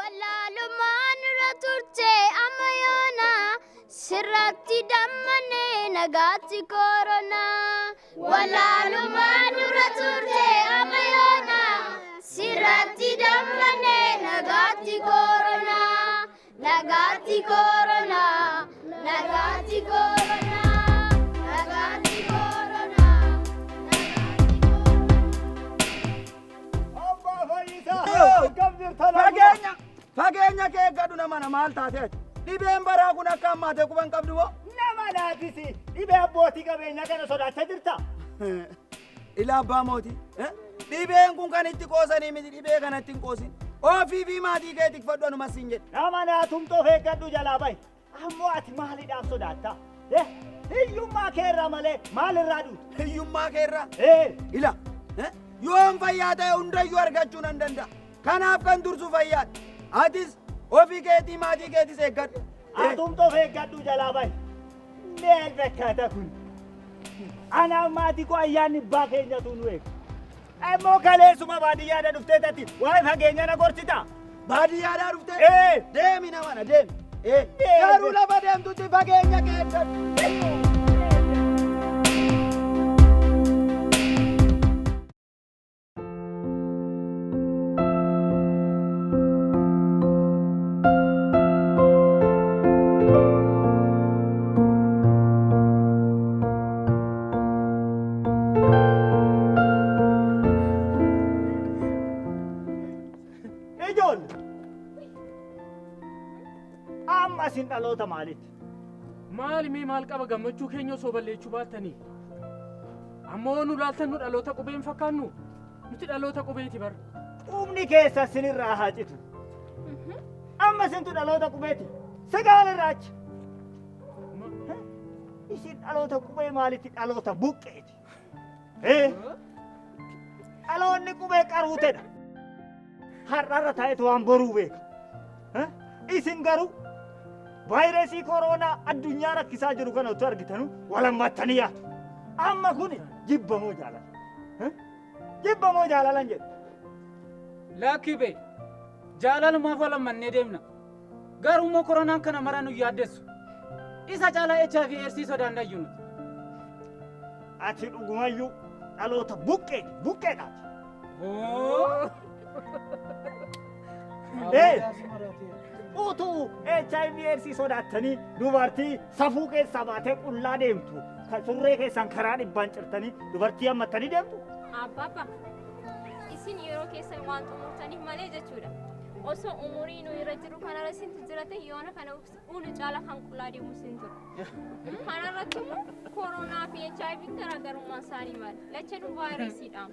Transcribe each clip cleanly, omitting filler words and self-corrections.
Wallaalumaan irra turte amma yoona sirratti dammane nagaatti korona. Wallaalumaan irra turte amma yoona sirratti dammane nagaatti korona. Nagaatti korona. Nagaatti korona. Nagaatti korona. Fageenya kee gadhu nama maal taateeti? Dhibeen baraa kun akka ammaatee quban qabdu moo? Nama laatisi dhibee abbootii qabeenya kana sodaachaa jirta. Ila abbaa mootii. Dhibeen kun kan itti qoosanii miti dhibee kanatti hin qoosin. Ofii fi maatii kee tikfadhu anuma siin jedhe. Nama naatumtoo feeggadhu jalaa bahi. Ammoo ati maaliidhaaf sodaatta? Hiyyummaa keerraa malee maalirraa dhuutu? Hiyyummaa keerraa? Ila yoon fayyaa ta'e hundayyuu argachuu nan danda'a. Kanaaf kan dursu fayyaadha. Atis ofii keetii maatii keetis eeggadhu. Atumtoo feeggadhu jalaa bahi. Meel fakkaata kun? Anaaf maatii koo ayyaanni abbaa keenyatu nu eega. Ammoo kaleessuma baadiyyaadhaa dhuftee tatti waa'ee fageenya na gorsita. Baadiyyaadhaa dhuftee? Deemi namana deemi. Garuu lafa deemtutti fageenya keeddadhu. Asin dhaloota maaliiti? Maali mee maal qaba gammachuu keenya osoo balleechuu baattanii? Ammoo nu laaltan nu dhaloota qubeen fakkaannu? Nuti dhaloota qubeeti bara. Qubni keessa sinirraa haa citu. Amma sintu dhaloota qubeeti. Sigaan irraachi. Isin dhaloota qubee maalitti dhaloota buqqeeti? Dhaloonni qubee qaruutedha. Har'arra taa'etu waan boruu beeka. Isin garuu vaayirasii koronaa addunyaa rakkisaa jiru kana utuu argitanu walammattanii yaatu. Amma kun jibbamoo jaalala. Jibbamoo jaalalan jedhu. Lakkii bee jaalalumaaf walammannee deemna. Garuu koronaan kana mara nu yaaddessu. Isa caalaa HIV eedsii sodaannayyuu nuti. Ati dhugumayyuu dhaloota buqqeedhaati. Utuu HIV eedsii sodaattanii dubartii safuu keessaa baatee qullaa deemtu surree keessan karaa dhibbaan cirtanii dubartii hammattanii deemtu. Abbaa isin yeroo keessan waan xumurtaniif malee jechuudha. Osoo umurii nu irra jiru kanarra isintu jirate yoona kana unu caala kan qullaa deemu isin jiru. Kanarratti immoo koronaa fi HIV garaagarummaan isaanii maali? Lachanuu vaayirasiidhaan.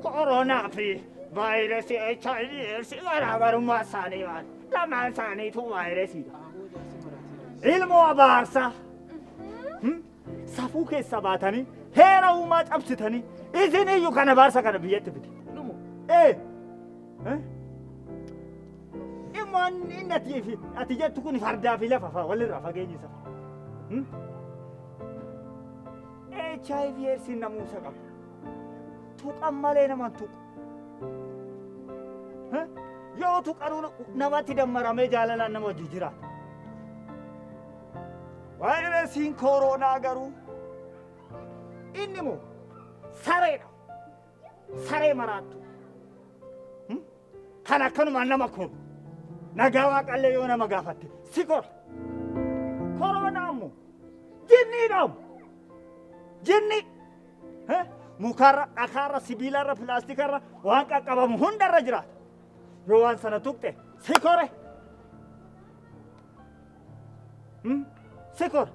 Koronaa fi vaayirasii HIV eedsii garaagarummaa isaanii maali? Lamaan isaaniitu vaayirasiidha. Ilmoo abaarsaa safuu keessa baatanii heera uumaa cabsitanii isin iyyuu kana abaarsa kana biyyatti fide. Immoo inni ati jettu kun fardaa fi lafa walirraa fageenyi isa. HIV eedsiin namuusa qaba. Tuqan malee naman tuqu. Yoo tuqanuu namatti dammaramee jaalalaan nama wajji jiraata. Vaayirasiin koronaa garuu inni moo sareedha. Saree maraattu. Kan akkanumaan nama kunu. Nagaa Waaqallee yoo nama gaafatte si kora. Koronaa immoo jinniidha. Jinni mukarra, dhakaarra, sibiilarra, pilaastikarra waan qaqqabamu hundarra jiraata. Yoo waan sana tuqxe si kore. Si kora.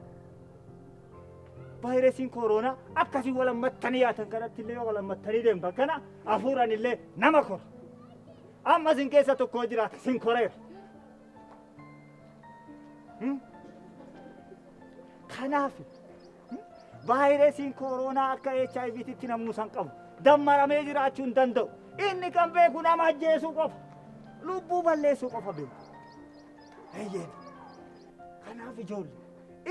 Vaayirasiin koronaa akkasii walammattanii yaatan kanatti illee yoo walammattanii deemtan kana hafuuran illee nama kora. Amma sin keessa tokko jiraata sin koreera. Kanaaf vaayirasiin koronaa akka HIV'tti namuusan qabu dammaramee jiraachuu hin danda'u. Inni kan beeku nama ajjeesuu qofa. Lubbuu balleessuu qofa beeku. Eeyyeen. Kanaaf ijoollee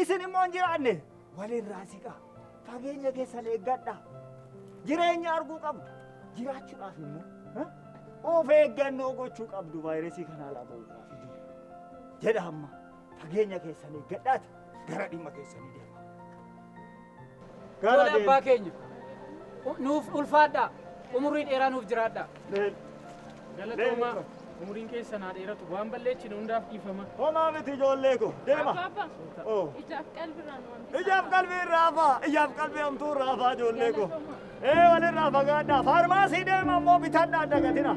isin immoo hin jiraanne walirraa siqaa. Fageenya keessan eeggadhaa. Jireenya arguu qabdu. Jiraachuudhaaf immoo of eeggannoo gochuu qabdu vaayirasii kanaa laa ba'uudhaaf jedha amma fageenya keessanii gadhaata gara dhimma keessanii deema. Tole abbaa keenya nuuf ulfaadhaa umurii dheeraa nuuf jiraadhaa. Galatoomaa umuriin keessa naa dheeratu waan balleessine hundaaf dhiifama. Homaa miti ijoollee ko deema. Ijaaf qalbirraan waan Ijaaf qalbii raafaa ijaaf qalbii hamtuu raafaa ijoollee ko. Walirraa fagaadhaa faarmaasii deema ammoo bitadhaa dagatina.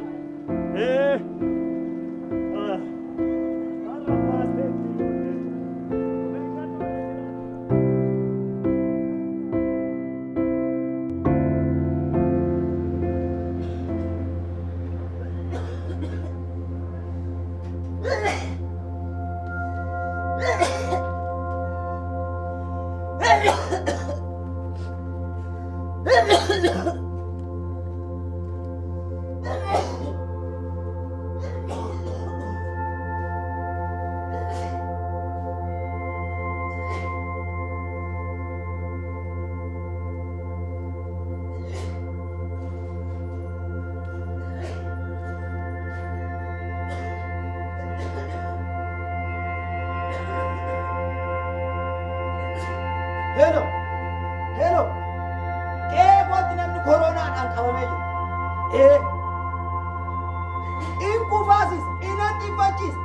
Hello, hello. Kee wanti namni koronaadhaan qabamee jiru. In kufaasis, in antifachiis,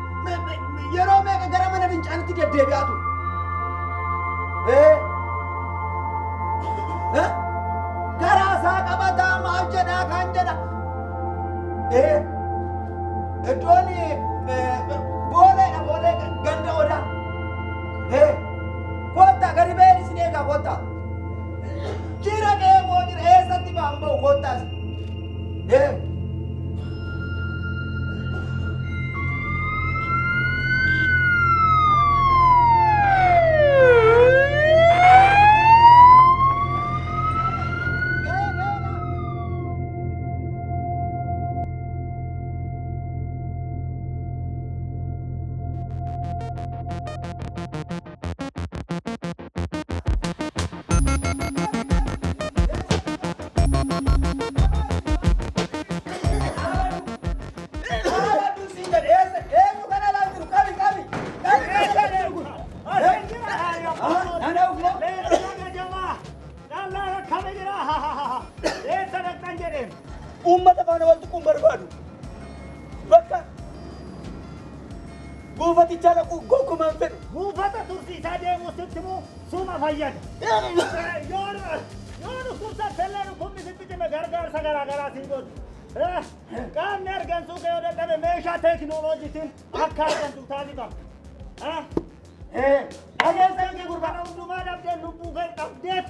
yeroo meeqa gara mana fincaanitti deddeebi'aa ture. Garaa isaa qabataa maal jedhaa kan jedha. Iddoon booleedha boolee ganda odaa. Kota gari beri sini ega kota. Kira ke mau jira eessatti bambau kota. Ummata faana wal tuquun barbaadu. Bakka buufaticha dhaquu gonkumaan fedhu. Buufata tursiisaa deemuu sitti moo suma fayyada. Yoo dhukkubsat illee dhukkubni sitti cime gargaarsa garaa garaa siin godhu. Qaamni argansuu kee yoo dadhabe meeshaa teekinooloojiitiin akka argantu taasifama. Dhageessa kee gurbaa hundumaa dhabdee lubbuu kee dhabdeet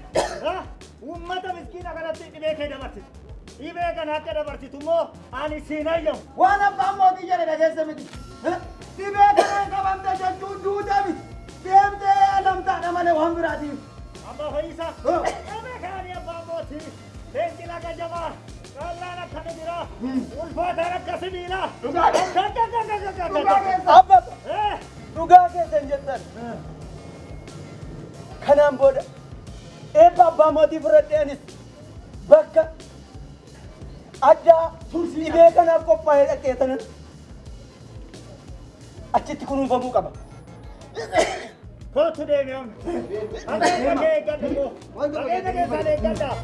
ummata miskiina kanatti dhibee kee dabarsite. Dhibee kana akka dabarsitu immoo ani siin ayyamu. Waan abbaan mootii jedhe dhageessa miti. Dhibee kana qabamte jechuun duuta miti. Deemtee lamtaadha malee waan biraatiif. Abbaa Fayyisaa. Dhibee kaanii abbaan mootii. Leenci laga jabaa. Qallaan akkana jira. Ulfaataan akka sibiilaa. Dhugaa keessa. Dhugaa keessa hin jettan. Kanaan booda eebba abbaa mootii fudhadheenis bakka addaa dhibee kanaaf qophaa'ee dhaqeessanan achitti kunuunfamuu qaba. Kootu deebi'amu. Dhageenya kee eeggadhu immoo. Dhageenya keessaan eeggadhaa.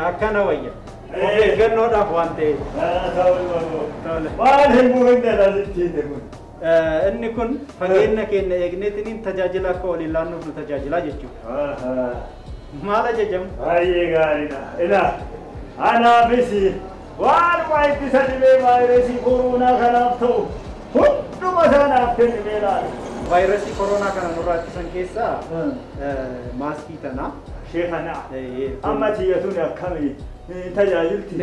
Akkana wayya. Of eeggannoodhaaf waan ta'eef. Waan hin buufne asitti kun. inni kun fageenya keenya eegneetiin tajaajila akka waliin laannuuf nu tajaajilaa jechuudha. Maal ajajamu? Baay'ee gaariidha. Ilaa anaafis waanuma ittisa dhibee vaayirasii koronaa kanaaf ta'u hunduma isaanaaf kennamee laala. Vaayirasii koronaa kana nurraa ittisan keessaa maaskii tanaa. Sheekhanaa amma tiyyatuun akkamii tajaajilti?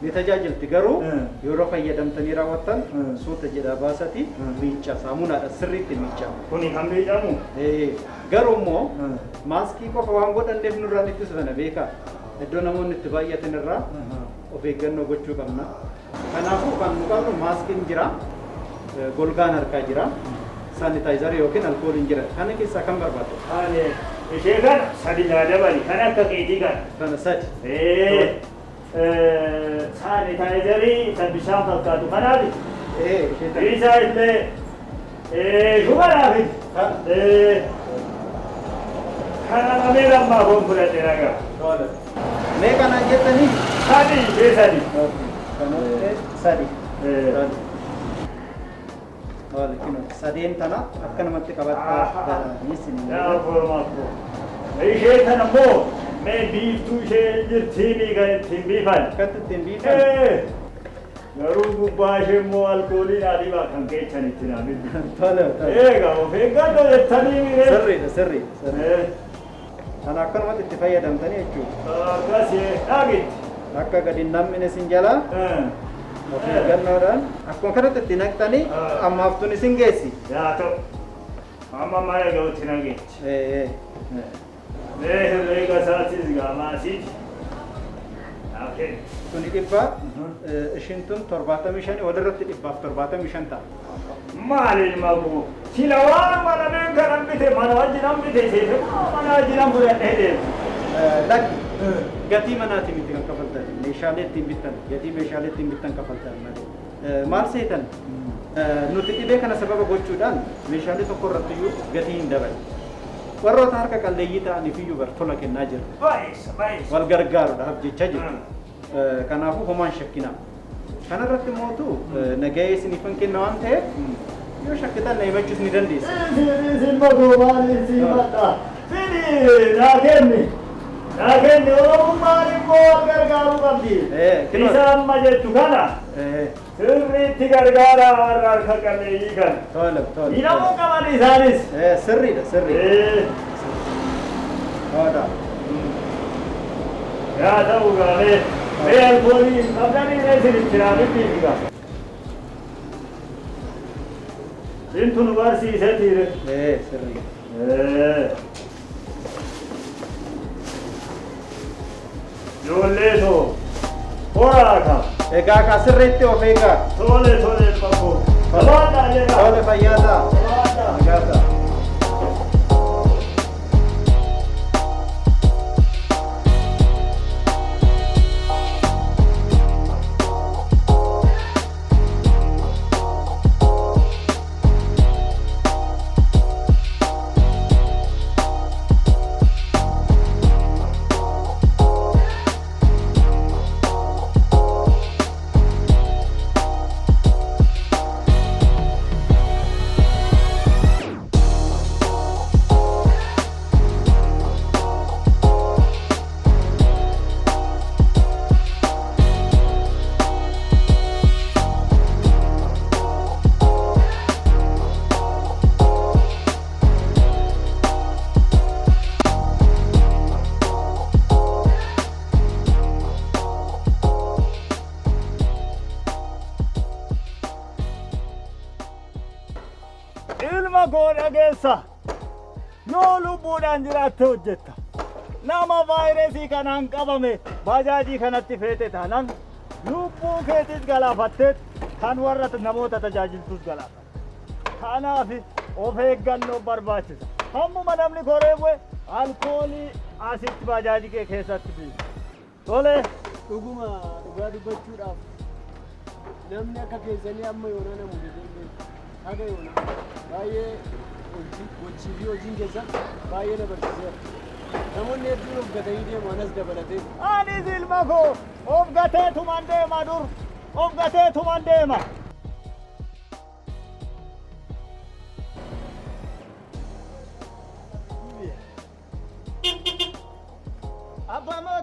Ni tajaajilti garuu yeroo fayyadamtanii raawwattan suuta jedhaa baasati miicca saamunaadha sirriitti miicca. Kuni kan miidhamu? Garuu immoo maaskii qofa waan godhanneef nurraan ittisu sana beekaa. Iddoo namoonni itti baay'atan irraa of eeggannoo gochuu qabna. Kanaafuu kan nu qabnu maaskiin jira, golgaan harkaa jira, saanitaayizarii yookiin alkooliin jira. Kana keessaa kan barbaadu? Ishee kana sadi dabali kan akka keetii kana. Kana sadi. Saanitaayizarii kan bishaan fakkaatu kanaafi. Isaa illee shumanaafi. Kana lamee lammaa foon fudhate nagaa. Mee kana jettanii? Sadi ishee sadi. Sadi. Sadeen tana akka namatti qabataa dhiyeessini. Ishee kana immoo mee biiftuu ishee jirtiinii kan ittiin biifan. Akkatti ittiin biifan? Garuu gubbaa ishee immoo alkoolii adii kan keechan itti naamiddu. Tole. Egaa of eeggannoo jettanii miree. Sirri. Kana akkanumatti itti fayyadamtanii jechuudha. Akkasii dhaagitti. Akka gadi namni isin jalaa. Of eeggannoodhaan akkuma kanatti itti naqxanii ammaaf tun isin geessi. Yaa ta'u amma maal ga'utti na geechi. Mee herreega isaatis gaamaasiiti. Tuni dhibbaa ishiin tun 75 walirratti 175 ta'a. Maaliin maquu sila waan mana been kanan bite mana wajjinan bite seete mana wajjinan fudhadhee deemu. Lakki gatii manaatii miti kan kafaltan meeshaalee ittiin bittan gatii meeshaalee ittiin bittan kafaltan malee maal seetan nuti dhibee kana sababa gochuudhaan meeshaalee tokko irratti iyyuu gatii hin daballe warroota harka qalleeyyii ta'aniif iyyuu bartola kennaa jira wal gargaaruudhaaf jecha jechuudha kanaafuu homaan shakkinaa kanarratti mootu nagahee isiniifan kenna waan ta'eef yoo shakkitan na himachuus ni dandeessa. Isin magoomaan isin madda fidii naa kenni. Laakiin oromummaan immoo gargaaruu qabdi. Isa amma jettu kana sirriitti gargaaraa warra harka qalleeyyii kana. Hidhamuu qaban isaanis. Sirriidha. Yaa ta'u gaafee mee alkoolii qabdanii isinitti naamiddiif gaa. Sintu nu barsiiseetiire. Sirriidha. Ijoolleetoo horaa ka. Egaa ka sirriitti of eegaa. Tole bakkoo. Sabaadhaa jedha. Tole fayyaadaa. Fayyaadaa. Ilma koo dhageessa yoo lubbuudhaan jiraatte hojjetta nama vaayirasii kanaan qabame baajaajii kanatti feete taanaan lubbuu keetis galaafattee kan warra namoota tajaajiltus galaafatte. Kanaaf of eeggannoo barbaachisa. Hammuma namni koree bu'e alkoolii asitti baajaajii kee keessatti biisu. Tole. Dhuguma dhugaa dubbachuudhaaf namni akka keessanii amma yoona namu jedhee haga yoona baay'ee hojii fi hojiin keessa baay'ee na barsiiseera. Namoonni hedduun of gatanii deemu anas dabalatee. Anis ilma koo of gateetuman deema dur of gateetuman deema.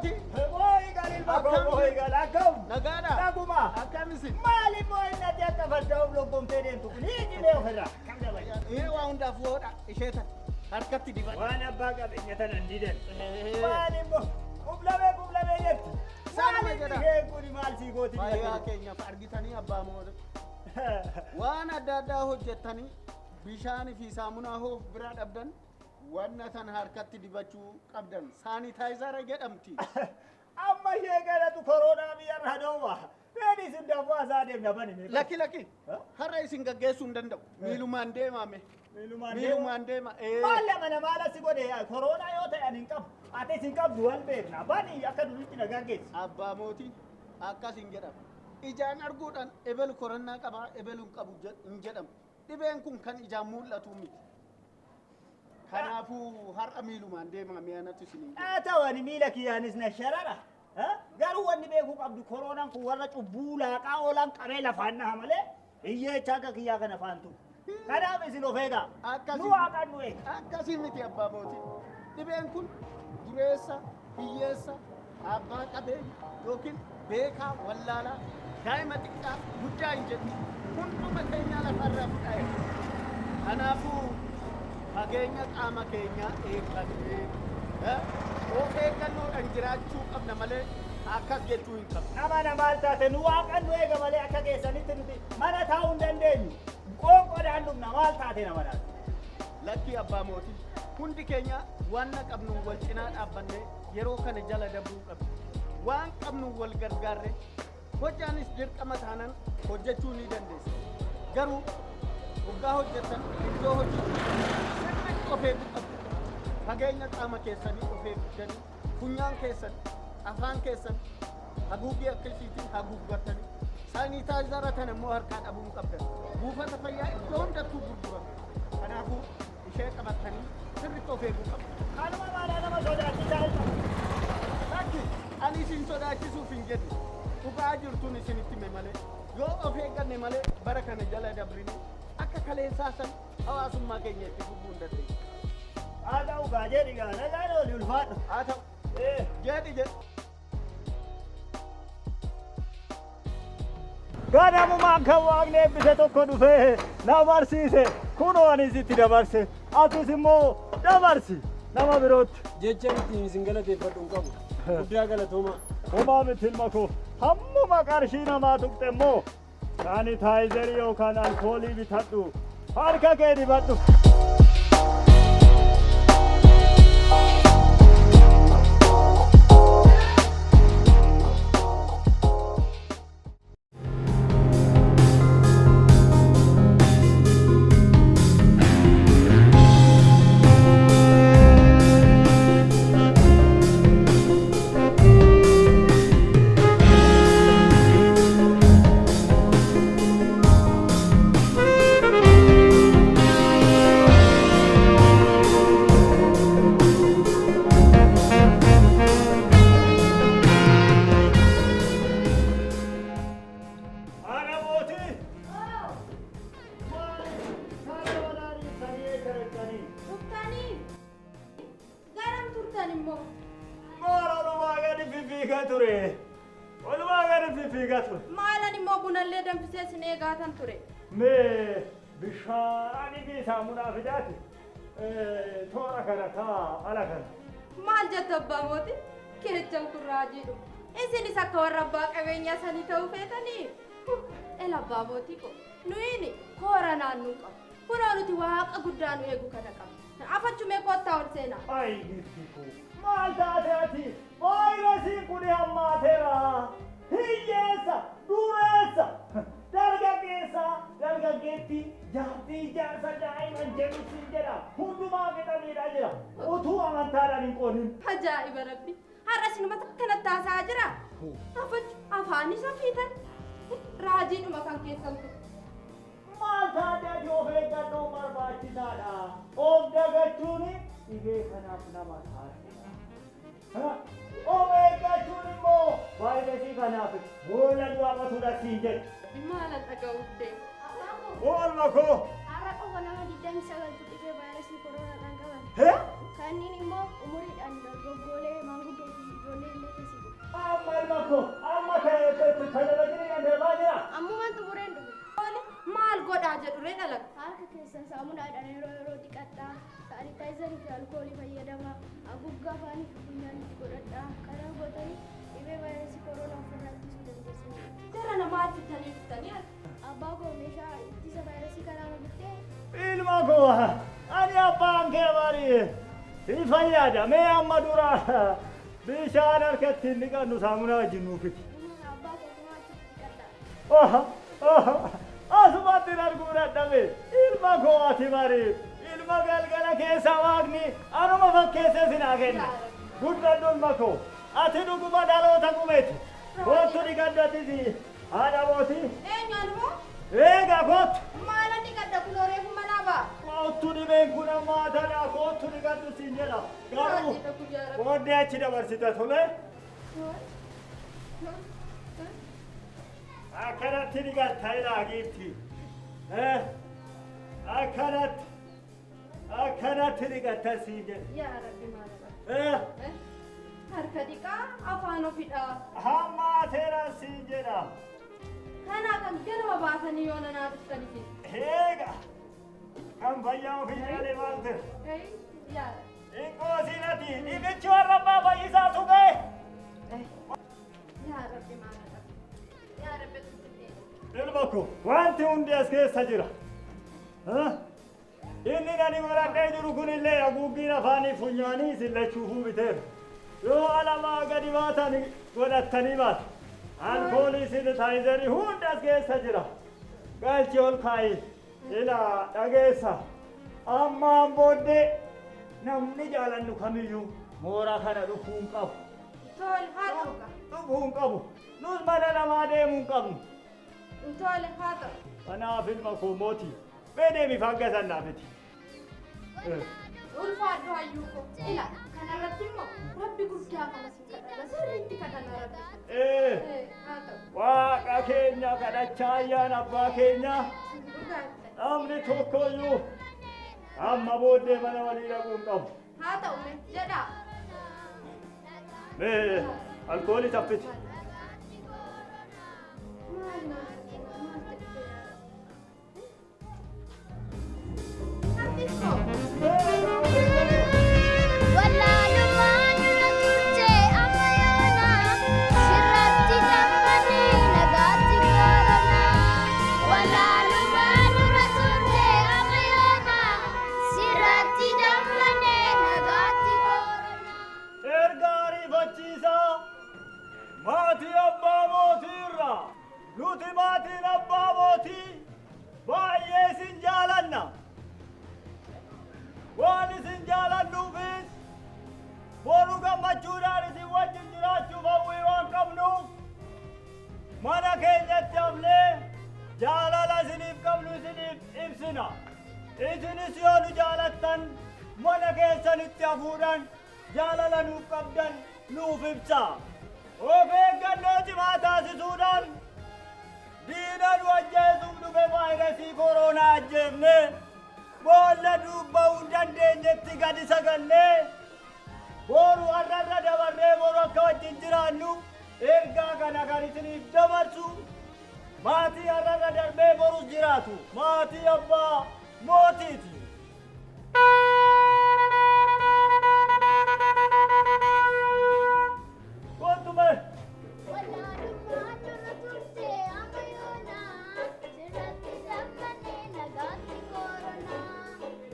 mooti. Moo'igal ilma koo moo'igal akkam. Nagaadha. Naguma. Akkamisin. Maali moo'inna akka farda'uuf lobboomtee deemtu kun hiikilee ofirraa. Kam dabalaa. Waa hundaaf hoodha isheetan harkatti dibadha. Waan abbaa qabeenya tanan didan. Maali immoo qublamee jettu. Saanuma jedha. Isheen kun maal sii gooti? Fayyaa keenyaaf argitanii abbaa moota. Waan adda addaa hojjettanii bishaanii fi saamunaa hoof biraa dhabdan wanna tan harkatti dibachuu qabdan saanitaayizara jedhamti. Amma ishee galatu koronaa biyyarra dhoowwa. Fedhi isin dafuu asaa deemna bani. Lakki har'a isin gaggeessuu hin danda'u. Miilumaan deemame. Miilumaan deema. Maal mana maala si godhe koronaa yoo ta'e ani hin qabu. Ati isin qabdu wal beekna. Bani akka duritti na gaggeessi. Abbaa mootii akkas hin jedhamu. Ijaan arguudhaan ebelu koronnaa qabaa ebelu hin qabu hin jedhamu. Dhibeen kun kan ijaan mul'atu miti. Kanaafuu har'a miilumaan deemame anatu isin hin jedhu. Haa ta'u miila kiyyaanis na sharara. Garuu wanni beekuu qabdu koronaan kun warra cubbuu laaqaa oolan qabee lafaan naha malee hiyyeecha akka kiyyaa kana faantu. Kanaaf isin of eegaa. Nu waaqaan nu eega. Akkasii miti abbaa mootii. Dhibeen kun dureessa, hiyyeessa, abbaa qabeenya yookiin beekaa wallaalaa daa'ima xiqqaa guddaa hin jedhu hunduma keenya lafarraa fudhate. Kanaafuu fageenya qaama keenyaa eeggannee of eeggannoodhaan jiraachuu qabna malee akkas jechuu hin qabnu. Nama maal taate nu waaqaan nu eega malee akka keessanitti nuti mana taa'uu hin dandeenyu. Qoonqodhaan dhumna maal taate nama laata? Lakkii abbaa mootii hundi keenya waan qabnu wal cinaa dhaabbannee yeroo kana jala dabruu qabna. Waan qabnu wal gargaarre hojjaanis dirqama taanan hojjechuu ni dandeessa. Garuu waggaa hojjetan iddoo hojjetan sirriitti of eeguu qabdu. Fageenya qaama keessanii of eegganii funyaan keessan afaan keessan haguuggii akkasiitiin haguuggattanii saanitaayizara kana immoo harkaa dhabuu qabdan. Buufata fayyaa iddoo hundattuu gurgurama. Kanaafuu ishee qabattanii sirriitti of eeguu qabdu. Kanuma maalaa nama sodaachisaa hin qabu. Lakki ani isin sodaachisuuf hin jedhu dhugaa jirtuun isinitti hime malee yoo of eegganne malee bara kana jala dabrine akka kaleessaa san hawaasummaa keenya itti fufuu hin dandeenya. Haa ta'u gaa jedhi gaa nagaan oli ulfaadhu. Haa ta'u jedhi. Ganamumaan kan waaqni eebbise tokko dhufee na barsiise kunoo ani sitti dabarse atis immoo dabarsi nama birootti. Jecha ittiin isin galateeffadhu hin qabu. Guddaa galatooma. Homaa miti ilma koo hammuma qarshii namaa tuqxe immoo saanitaayizarii yookaan alkoolii bitadhu harka kee dibadhu. Maalan immoo bunallee danfisee sin eegaatan ture. Mee bishaanii fi saamunaa fidaati toora kana kaa ala kana. Maal jetta abbaa mootii? Keechan kun raajiidhu. Isinis akka warra abbaa qabeenyaa sanii ta'uu feetanii? Ela abbaa mootii ko nuyi koora naannuu qabu. Kunoo nuti waaqa guddaa nu eegu kana qabna. Afachumee kottaa ol seenaa. Ayi giftiku maal taate ati? Vaayirasiin kun hammaateera. Hiyyeessa, dureessa, dargaggeetti, jaartii ijaarsa daa'iman jedhusin jedha. Hundumaa fixaniidha jira. Utuu amantaadhaan hin qoonin. Ajaa'iba rabbi. Har'a sinumata kanatti haasa'aa jira. Afaan isa fiitan. Raajiidhuma kan keessan kun. Maal taate ati of eeggannoo barbaachisaadha. Of dagachuun dhibee kanaaf nama taasisa. Of eeggachuun immoo vaayirasii kanaaf boolla du'aa qotuudha siin jedhu. Maalan dhaga'uuf deemu? Oolma koo! Har'a qofa nama 29 dhibee vaayirasii koronaadhaan qaban. Kanneen immoo umuriidhaan dargaggoolee maanguddoo fi ijoollee illee keessan saamunaadhaan yeroo dhiqadhaa. Saanitaayizarii fi alkoolii fayyadama. Haguuggaa afaanii fi funyaan itti godhadhaa. Kana gootanii dhibee vaayirasii koronaa ofirraa ittisuu dandeessanii. Jara namaa ittitanii ittitanii Abbaa koo meeshaa ittisa vaayirasii kanaa bittee Ilma koo ani abbaan kee barii si fayyada mee amma dura bishaan harkatti hin dhiqannu saamunaa wajjin nuuf fidi. abbaa koo kumaa achitti dhiqadhaa. Asumatti arguu dadhabe ilma koo ati barii ilma galgala keessa waaqni anuma fakkeessee sinaa kenna. Guddadhu ilma koo ati dhuguma dhaloota qumeeti. Kottu dhiqaddatisi haadha mootii. eenyaan moo Eega kottu. maala dhiqadda kun reefu manaa ba'a. Kottu dhibeen kun ammaa tana kottu dhiqadhu siin jedha. Garuu booddee achi dabarsite tole. Akkanatti dhiqatta ilaa giifti. Akkanatti dhiqatta siin jedha. Yaa Rabbi maala harka dhiqaa afaan ofidhaa. Hammaa teeraa siin jedha. Kanaa kan ganama baasanii yoo nanaa dhuftanii. Eega kan fayyaa ofii jaalee maalte. Yaa Inqoosinati dhibichi warra abbaa fayyisaa tuqee. Yaa Rabbi maala yaa Rabbi tuttee. Ilma koo wanti hundi as keessa jira. Inni nani godhadhee jiru kunillee haguuggiin afaanii funyaanii isin lachuufuu biteera. Yoo alamaa gadi baatan godhattanii baatu. Alkoolii saanitaayizarii hundi as keessa jira. Galchi ol kaa'i. Ilaa dhageessa. Ammaan booddee namni jaalannu kamiyyuu mooraa kana dhufuu hin qabu. Tole haa ta'u ka. Dhufuu hin qabu. Nus mana namaa deemuu hin qabnu. Tole haa ta'u. Kanaaf ilma koo mootii. Mee deemi fagga sannaafiti. Ulfaadhu hayyuu koo. Ila kanarratti immoo Rabbi guddaa kana si kadhata sirriitti kadhana Rabbi. Haa ta'u. Waaqa keenya kadhachaa ayyaan abbaa keenya. Dhugaatti. Namni tokkoyyuu amma booddee mana walii dhaquu hin qabu. Haa ta'u jedhaa. Mee alkoolii saffiti. Wallaalumaan irra turte amma yoona sirratti dammanii nagaatti koronaa. Wallaalumaan irra turte amma yoona sirratti dammanii nagaatti koronaa. Erga ariifachiisaa maatii abbaa mootii irraa nuti maatiin abbaa mootii baay'ee isin jaalanna. Waan isin jaalannuufis boru gammachuudhaan isin wajjin jiraachuuf hawwii waan qabnuuf mana keenyatti hafnee jaalala isiniif qabnu isiniif ibsina. Isinis yoo nu jaalattan mana keessanitti hafuudhaan jaalala nuuf qabdan nuuf ibsa. Of eeggannoo cimaa taasisuudhaan diina nu ajjeesuuf dhufe vaayirasii koronaa ajjeefne boolla dubba'uu hin dandeenyetti gadi sagallee boru har'arra dabarree boru akka wajjin jiraannu ergaa kana kan isiniif dabarsu maatii har'arra darbee borus jiraatu maatii abbaa mootiiti. Kontume. Wallaalumaan irra turte amma yoona sirratti dammanii nagaatti koronaa.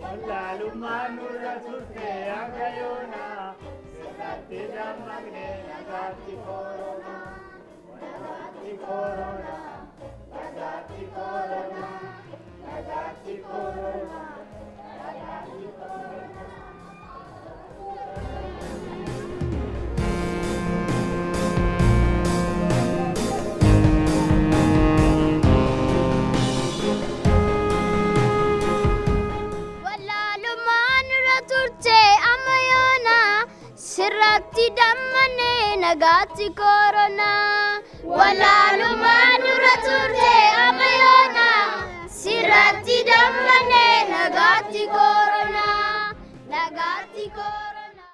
Wallaalumaan nurra turte hanga yoona sirratti dammaqnee nagaatti koronaa. Nagaatti koronaa. Nagaatti koronaa. Nagaatti koronaa. Nagaatti koronaa. Wallaalumaan irra turte amma yoona sirratti dammanii nagaatti koronaa. Wallaalumaan irra turte amma yoona sirratti dammanii nagaatti koronaa. Nagaatti